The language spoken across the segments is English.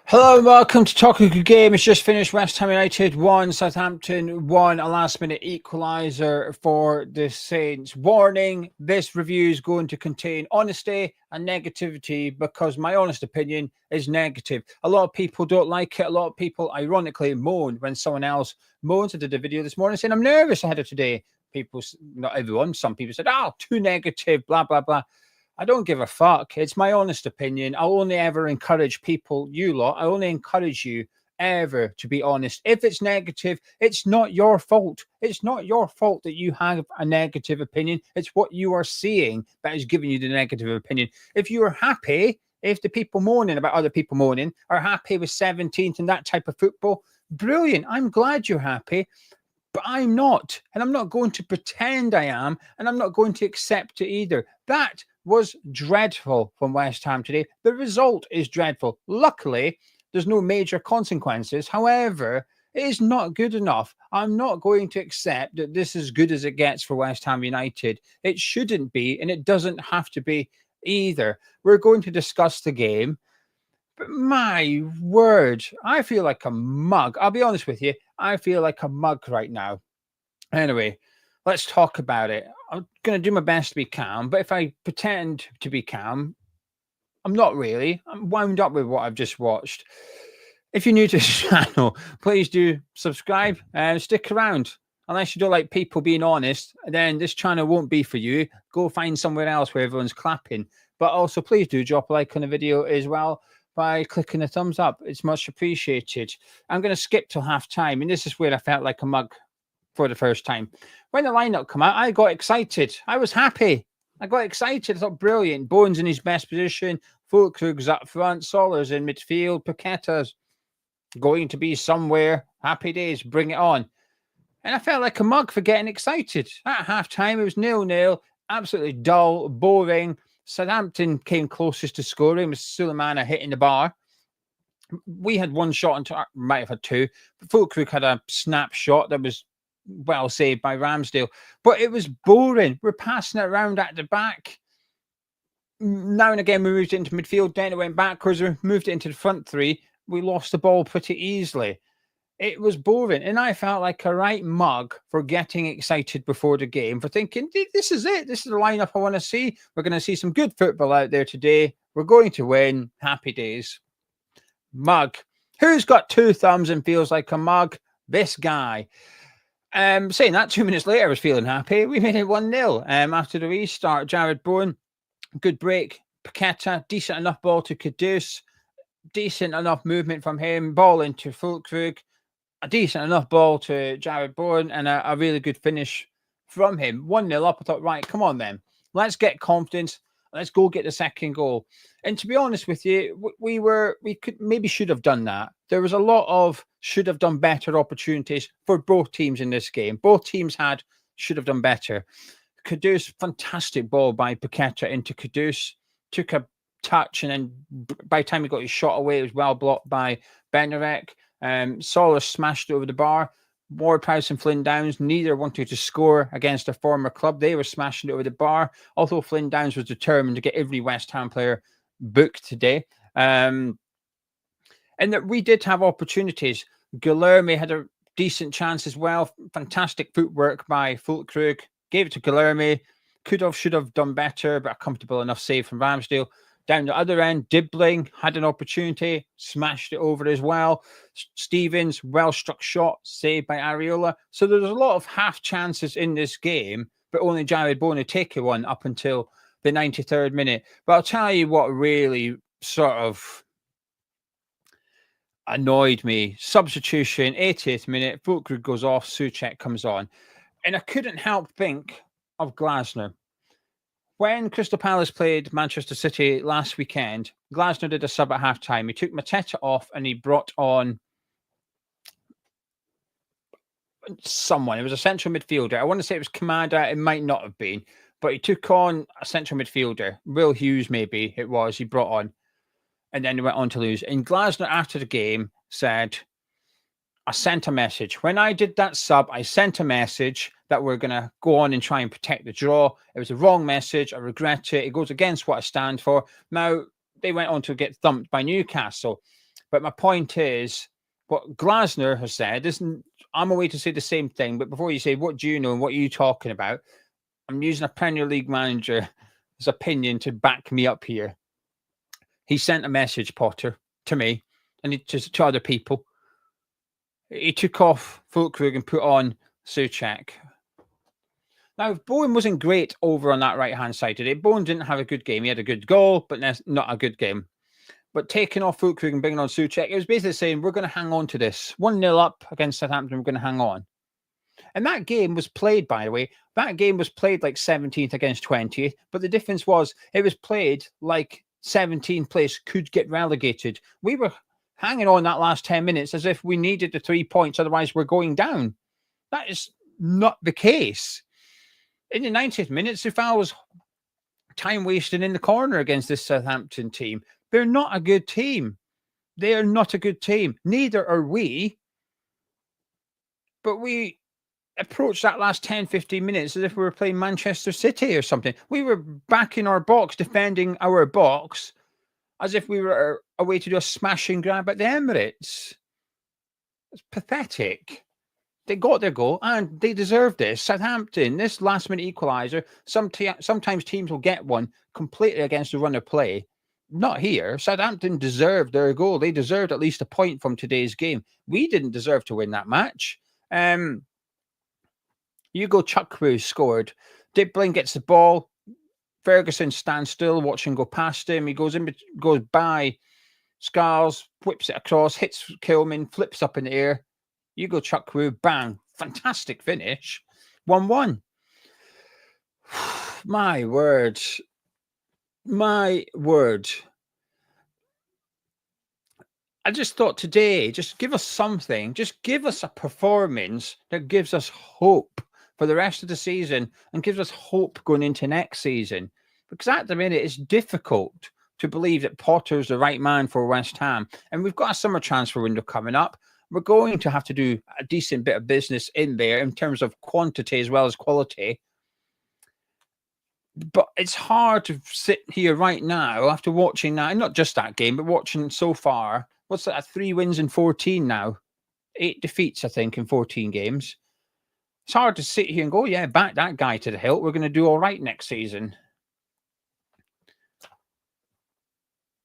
Hello and welcome to Talking Good Game. It's just finished. West Ham United 1, Southampton 1, a last-minute equaliser for the Saints. Warning, this review is going to contain honesty and negativity because my honest opinion is negative. A lot of people don't like it. A lot of people, ironically, moan when someone else moans. I did a video this morning saying I'm nervous ahead of today. People, not everyone, some people said, too negative, blah, blah, blah. I don't give a fuck. It's my honest opinion. I'll only ever encourage people, you lot, I only encourage you ever to be honest. If it's negative, it's not your fault. It's not your fault that you have a negative opinion. It's what you are seeing that is giving you the negative opinion. If you are happy, if the people moaning about other people moaning are happy with 17th and that type of football, brilliant. I'm glad you're happy. But I'm not, and I'm not going to pretend I am, and I'm not going to accept it either. That was dreadful from West Ham today. The result is dreadful. Luckily, there's no major consequences. However, it is not good enough. I'm not going to accept that this is as good as it gets for West Ham United. It shouldn't be, and it doesn't have to be either. We're going to discuss the game. But my word, I feel like a mug. I'll be honest with you. I feel like a mug right now. Anyway, let's talk about it. I'm going to do my best to be calm, but if I pretend to be calm, I'm not really. I'm wound up with what I've just watched. If you're new to this channel, please do subscribe and stick around. Unless you don't like people being honest, then this channel won't be for you. Go find somewhere else where everyone's clapping. But also, please do drop a like on the video as well by clicking the thumbs up. It's much appreciated. I'm going to skip till half time, and this is where I felt like a mug for the first time. When the lineup came out, I got excited. I was happy. I got excited. I thought, brilliant. Bowen's in his best position. Fulkrug's up front. Soller's in midfield. Paqueta's going to be somewhere. Happy days. Bring it on. And I felt like a mug for getting excited. At half time, it was 0-0. Absolutely dull, boring. Southampton came closest to scoring with Sulemana hitting the bar. We had one shot, and might have had two. But Fulkrug had a snapshot that was well saved by Ramsdale. But it was boring. We're passing it around at the back. Now and again, we moved it into midfield. Then it went backwards. We moved it into the front three. We lost the ball pretty easily. It was boring, and I felt like a right mug for getting excited before the game, for thinking, this is it. This is the lineup I want to see. We're going to see some good football out there today. We're going to win. Happy days. Mug. Who's got two thumbs and feels like a mug? This guy. Saying that, 2 minutes later, I was feeling happy. We made it 1-0 after the restart. Jarrod Bowen, good break. Paqueta, decent enough ball to Kudus. Decent enough movement from him. Ball into Fulkrug. A decent enough ball to Jarrod Bowen, and a really good finish from him. 1-0 up. I thought, right, come on then. Let's get confidence. Let's go get the second goal. And to be honest with you, we should have done that. There was a lot of should have done better opportunities for both teams in this game. Both teams should have done better. Kudus, fantastic ball by Paqueta into Kudus. Took a touch, and then by the time he got his shot away, it was well blocked by Benarek. Solar smashed it over the bar. Ward-Prowse and Flynn Downs, neither wanted to score against a former club. They were smashing it over the bar, although Flynn Downs was determined to get every West Ham player booked today. And that we did have opportunities. Guilherme had a decent chance as well. Fantastic footwork by Fulkrug. Gave it to Guilherme. Should have done better, but a comfortable enough save from Ramsdale. Down the other end, Dibbling had an opportunity, smashed it over as well. Stevens, well-struck shot, saved by Areola. So there's a lot of half chances in this game, but only Jarrod Bowen had taken one up until the 93rd minute. But I'll tell you what really sort of annoyed me. Substitution, 80th minute, Fulkrug goes off, Soucek comes on. And I couldn't help think of Glasner. When Crystal Palace played Manchester City last weekend, Glasner did a sub at halftime. He took Mateta off and he brought on someone. It was a central midfielder. I want to say it was Kamada. It might not have been, but he took on a central midfielder. Will Hughes, maybe it was, he brought on. And then he went on to lose. And Glasner, after the game, said, I sent a message. When I did that sub, I sent a message that we're going to go on and try and protect the draw. It was a wrong message. I regret it. It goes against what I stand for. Now, they went on to get thumped by Newcastle. But my point is, what Glasner has said isn't. I'm away to say the same thing. But before you say, what do you know and what are you talking about? I'm using a Premier League manager's opinion to back me up here. He sent a message, Potter, to me and to other people. He took off Füllkrug and put on Souček. Now, Bowen wasn't great over on that right-hand side today. Bowen didn't have a good game. He had a good goal, but not a good game. But taking off Füllkrug and bringing on Souček, it was basically saying, we're going to hang on to this. 1-0 up against Southampton, we're going to hang on. And that game was played, by the way, that game was played like 17th against 20th. But the difference was it was played like 17th place could get relegated. We were hanging on that last 10 minutes as if we needed the 3 points, otherwise we're going down. That is not the case. In the 90th minute, Soufal was time wasting in the corner against this Southampton team. They're not a good team. They are not a good team. Neither are we. But we approached that last 10, 15 minutes as if we were playing Manchester City or something. We were back in our box, defending our box, as if we were away to do a smashing grab at the Emirates. It's pathetic. They got their goal and they deserved this. Southampton, this last-minute equaliser, sometimes teams will get one completely against the run of play. Not here. Southampton deserved their goal. They deserved at least a point from today's game. We didn't deserve to win that match. Ugochukwu scored. Dibling gets the ball. Ferguson stands still, watching go past him. He goes by Scars, whips it across, hits Kilman, flips up in the air. Ugochukwu, bang. Fantastic finish. 1-1. My word. My word. I just thought today, just give us something. Just give us a performance that gives us hope for the rest of the season and gives us hope going into next season. Because at the minute, it's difficult to believe that Potter's the right man for West Ham. And we've got a summer transfer window coming up. We're going to have to do a decent bit of business in there in terms of quantity as well as quality. But it's hard to sit here right now after watching that, and not just that game, but watching so far. What's that? 3 wins in 14 now. 8 defeats, I think, in 14 games. It's hard to sit here and go, yeah, back that guy to the hilt. We're going to do all right next season.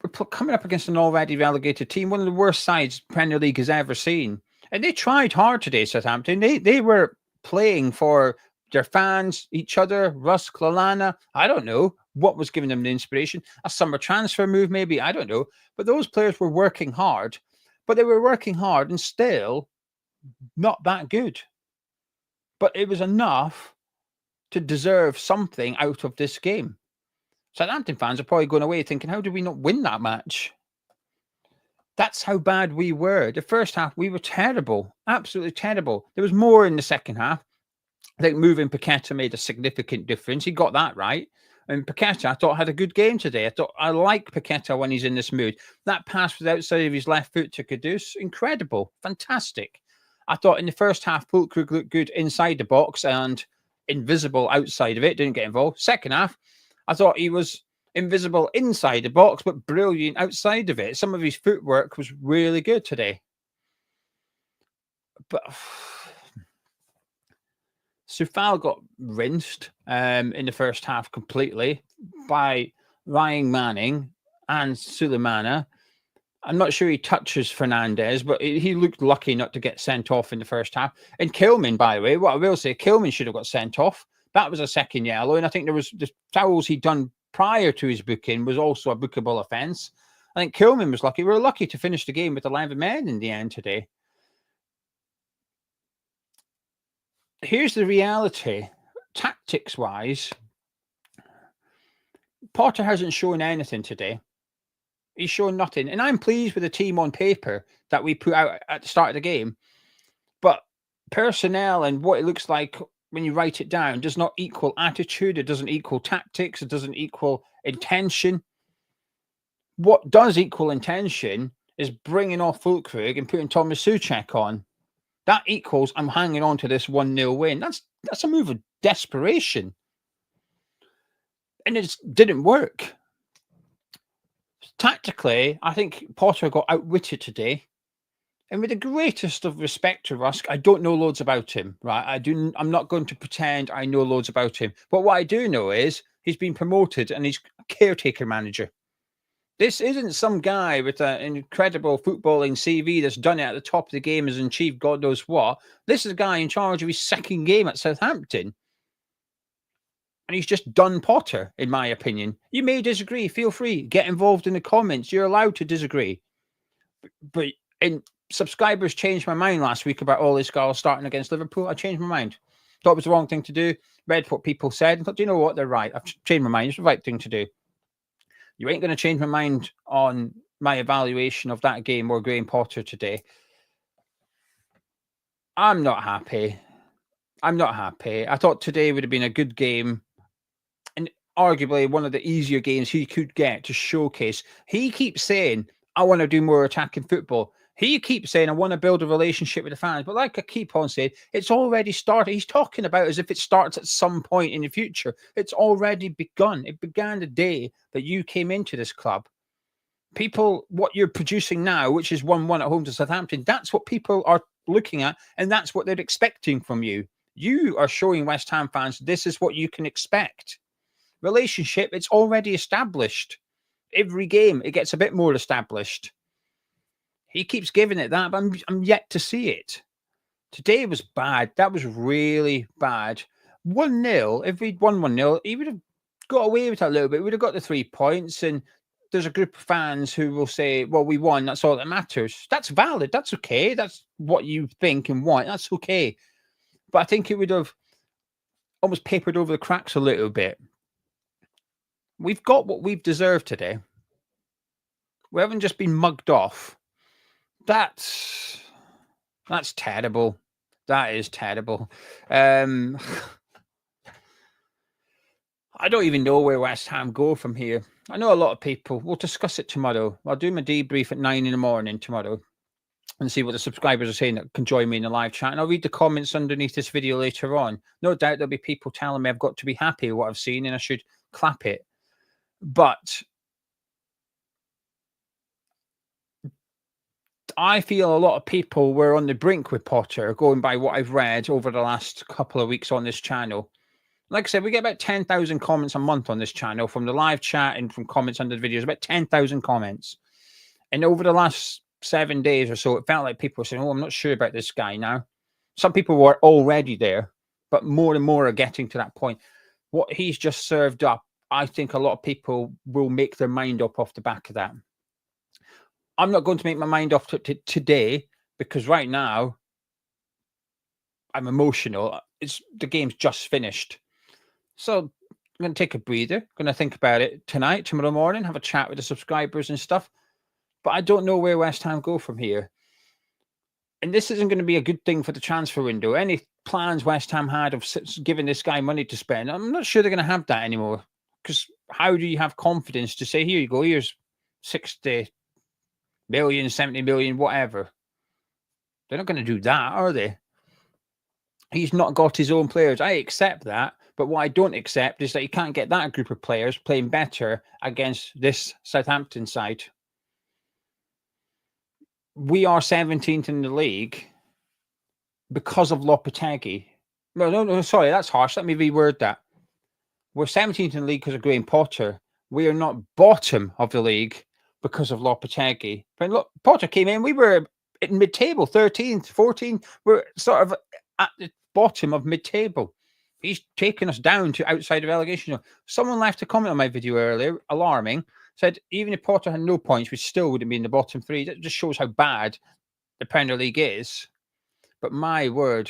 We're coming up against an already relegated team, one of the worst sides Premier League has ever seen. And they tried hard today, Southampton. They were playing for their fans, each other, Russ, Lallana. I don't know what was giving them the inspiration. A summer transfer move, maybe. I don't know. But those players were working hard. But they were working hard and still not that good. But it was enough to deserve something out of this game. Southampton fans are probably going away thinking, how did we not win that match? That's how bad we were. The first half, we were terrible. Absolutely terrible. There was more in the second half. I think moving Paqueta made a significant difference. He got that right. And Paqueta, I thought, had a good game today. I like Paqueta when he's in this mood. That pass was outside of his left foot to Kudus. Incredible. Fantastic. I thought in the first half, Füllkrug looked good inside the box and invisible outside of it. Didn't get involved. Second half, I thought he was invisible inside the box, but brilliant outside of it. Some of his footwork was really good today. But Soufal got rinsed in the first half completely by Ryan Manning and Sulemana. I'm not sure he touches Fernandez, but he looked lucky not to get sent off in the first half. And Kilman, by the way, what I will say, Kilman should have got sent off. That was a second yellow. And I think there was the fouls he'd done prior to his booking was also a bookable offence. I think Kilman was lucky. We were lucky to finish the game with 11 men in the end today. Here's the reality. Tactics-wise, Potter hasn't shown anything today. He's shown nothing. And I'm pleased with the team on paper that we put out at the start of the game. But personnel and what it looks like when you write it down does not equal attitude. It doesn't equal tactics. It doesn't equal intention. What does equal intention is bringing off Füllkrug and putting Thomas Souček on. That equals I'm hanging on to this 1-0 win. That's a move of desperation. And it didn't work. Tactically, I think Potter got outwitted today. And with the greatest of respect to Rusk, I don't know loads about him, right? I'm not going to pretend I know loads about him. But what I do know is he's been promoted and he's a caretaker manager. This isn't some guy with an incredible footballing CV that's done it at the top of the game, has achieved God knows what. This is a guy in charge of his second game at Southampton. And he's just done Potter, in my opinion. You may disagree. Feel free. Get involved in the comments. You're allowed to disagree. But subscribers changed my mind last week about all this guy starting against Liverpool. I changed my mind. Thought it was the wrong thing to do. Read what people said. And thought, do you know what? They're right. I've changed my mind. It's the right thing to do. You ain't going to change my mind on my evaluation of that game or Graham Potter today. I'm not happy. I thought today would have been a good game. And arguably one of the easier games he could get to showcase. He keeps saying, I want to do more attacking football. He keeps saying, I want to build a relationship with the fans. But like I keep on saying, it's already started. He's talking about it as if it starts at some point in the future. It's already begun. It began the day that you came into this club. People, what you're producing now, which is 1-1 at home to Southampton, that's what people are looking at, and that's what they're expecting from you. You are showing West Ham fans this is what you can expect. Relationship, it's already established. Every game, it gets a bit more established. He keeps giving it that, but I'm yet to see it. Today was bad. That was really bad. 1-0, if we'd won 1-0, he would have got away with it a little bit. We would have got the 3 points, and there's a group of fans who will say, well, we won. That's all that matters. That's valid. That's okay. That's what you think and want. That's okay. But I think it would have almost papered over the cracks a little bit. We've got what we've deserved today. We haven't just been mugged off. That's terrible. That is terrible. I don't even know where West Ham go from here. I know a lot of people. We'll discuss it tomorrow. I'll do my debrief at 9 in the morning tomorrow and see what the subscribers are saying that can join me in the live chat. And I'll read the comments underneath this video later on. No doubt there'll be people telling me I've got to be happy with what I've seen and I should clap it. But I feel a lot of people were on the brink with Potter, going by what I've read over the last couple of weeks on this channel. Like I said, we get about 10,000 comments a month on this channel from the live chat and from comments under the videos, about 10,000 comments. And over the last 7 days or so, it felt like people were saying, oh, I'm not sure about this guy now. Some people were already there, but more and more are getting to that point. What he's just served up, I think a lot of people will make their mind up off the back of that. I'm not going to make my mind off today because right now I'm emotional. The game's just finished. So I'm going to take a breather, going to think about it tonight, tomorrow morning, have a chat with the subscribers and stuff. But I don't know where West Ham go from here. And this isn't going to be a good thing for the transfer window. Any plans West Ham had of giving this guy money to spend, I'm not sure they're going to have that anymore. Because how do you have confidence to say, here you go, here's 60 million, 70 million, whatever? They're not going to do that, are they? He's not got his own players. I accept that. But what I don't accept is that he can't get that group of players playing better against this Southampton side. We are 17th in the league because of Lopetegui. No, sorry, that's harsh. Let me reword that. We're 17th in the league because of Graham Potter. We are not bottom of the league because of Lopetegui. When Potter came in, we were in mid-table, 13th, 14th. We're sort of at the bottom of mid-table. He's taken us down to outside of relegation. Someone left a comment on my video earlier, alarming, said even if Potter had no points, we still wouldn't be in the bottom three. That just shows how bad the Premier League is. But my word,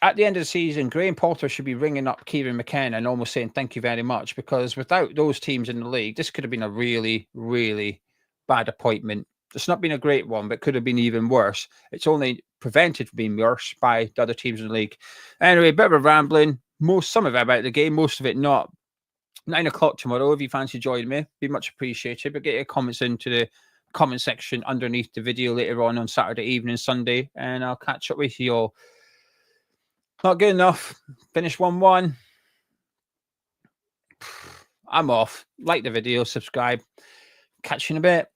at the end of the season, Graham Potter should be ringing up Kieran McKenna and almost saying thank you very much, because without those teams in the league, this could have been a really, really bad appointment. It's not been a great one, but could have been even worse. It's only prevented from being worse by the other teams in the league. Anyway, a bit of a rambling. Some of it about the game, most of it not. 9 o'clock tomorrow, if you fancy joining me, be much appreciated. But get your comments into the comment section underneath the video later on Saturday evening, Sunday, and I'll catch up with you all. Not good enough. Finish 1-1. I'm off. Like the video, subscribe. Catch you in a bit.